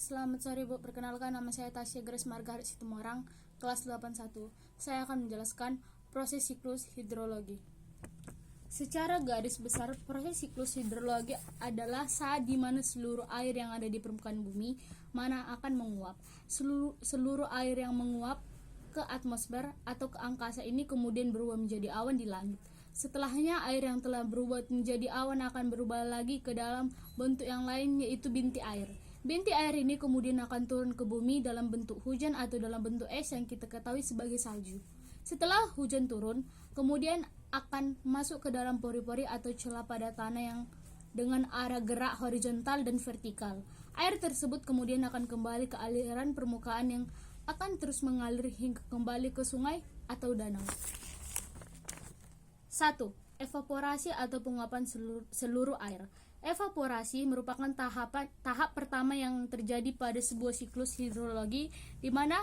Selamat sore Bu, perkenalkan nama saya Tasya Grace Margaret Situmorang, kelas 81. Saya akan menjelaskan proses siklus hidrologi. Secara garis besar, proses siklus hidrologi adalah saat di mana seluruh air yang ada di permukaan bumi mana akan menguap. Seluruh air yang menguap ke atmosfer atau ke angkasa ini kemudian berubah menjadi awan di langit. Setelahnya, air yang telah berubah menjadi awan akan berubah lagi ke dalam bentuk yang lain, yaitu binti air. Binti air ini kemudian akan turun ke bumi dalam bentuk hujan atau dalam bentuk es yang kita ketahui sebagai salju. Setelah hujan turun, kemudian akan masuk ke dalam pori-pori atau celah pada tanah yang dengan arah gerak horizontal dan vertikal. Air tersebut kemudian akan kembali ke aliran permukaan yang akan terus mengalir hingga kembali ke sungai atau danau. 1. Evaporasi atau penguapan seluruh air. Evaporasi merupakan tahap pertama yang terjadi pada sebuah siklus hidrologi, di mana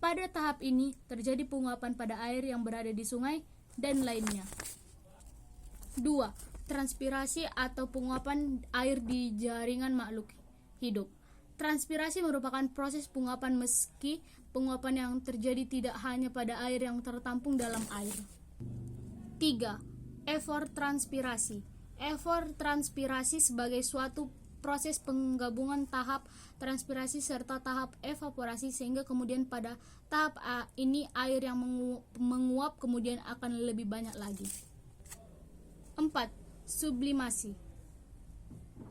pada tahap ini terjadi penguapan pada air yang berada di sungai dan lainnya. 2. Transpirasi atau penguapan air di jaringan makhluk hidup. Transpirasi merupakan proses penguapan, meski penguapan yang terjadi tidak hanya pada air yang tertampung dalam air. 3. Evapotranspirasi. Evapotranspirasi sebagai suatu proses penggabungan tahap transpirasi serta tahap evaporasi, sehingga kemudian pada tahap ini air yang menguap kemudian akan lebih banyak lagi. 4. Sublimasi.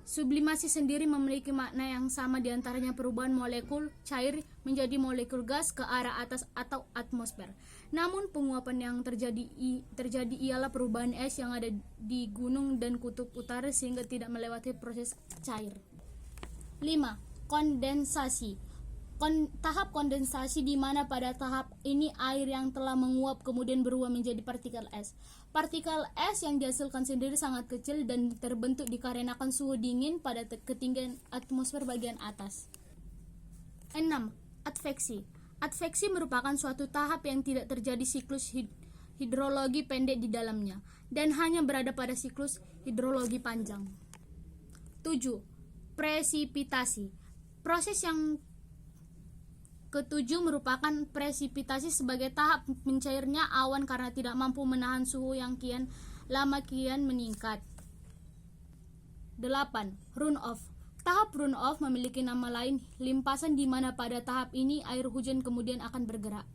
Sublimasi sendiri memiliki makna yang sama, diantaranya perubahan molekul cair menjadi molekul gas ke arah atas atau atmosfer. Namun penguapan yang terjadi ialah perubahan es yang ada di gunung dan kutub utara sehingga tidak melewati proses cair. 5. Kondensasi. Tahap kondensasi di mana pada tahap ini air yang telah menguap kemudian berubah menjadi partikel es. Partikel es yang dihasilkan sendiri sangat kecil dan terbentuk dikarenakan suhu dingin pada ketinggian atmosfer bagian atas. 6. Adveksi. Adveksi merupakan suatu tahap yang tidak terjadi siklus hidrologi pendek di dalamnya dan hanya berada pada siklus hidrologi panjang. 7. Presipitasi. Proses yang ketujuh merupakan presipitasi sebagai tahap mencairnya awan karena tidak mampu menahan suhu yang kian lama kian meningkat. 8. Runoff. Tahap runoff memiliki nama lain limpasan, di mana pada tahap ini air hujan kemudian akan bergerak.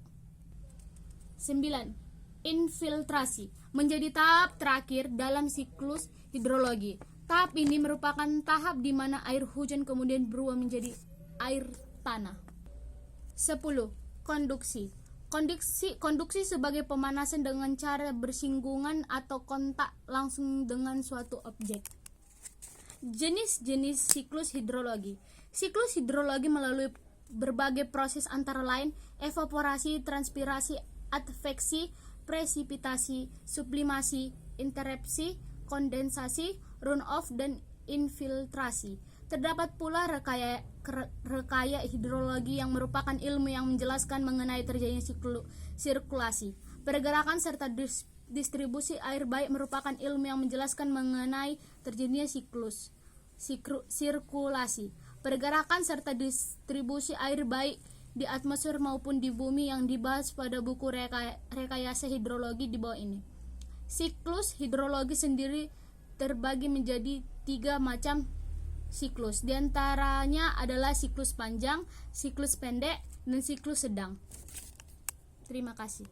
9. Infiltrasi menjadi tahap terakhir dalam siklus hidrologi. Tahap ini merupakan tahap di mana air hujan kemudian berubah menjadi air tanah. 10. Konduksi. Konduksi sebagai pemanasan dengan cara bersinggungan atau kontak langsung dengan suatu objek. Jenis-jenis siklus hidrologi. Siklus hidrologi melalui berbagai proses antara lain evaporasi, transpirasi, adveksi, presipitasi, sublimasi, interrupsi, kondensasi, runoff, dan infiltrasi. Terdapat pula rekaya hidrologi yang merupakan ilmu yang menjelaskan mengenai terjadinya sirkulasi, pergerakan serta distribusi air, baik merupakan ilmu yang menjelaskan mengenai terjadinya sirkulasi, pergerakan serta distribusi air baik di atmosfer maupun di bumi yang dibahas pada buku rekayasa hidrologi di bawah ini. Siklus hidrologi sendiri terbagi menjadi 3 macam siklus. Di antaranya adalah siklus panjang, siklus pendek, dan siklus sedang. Terima kasih.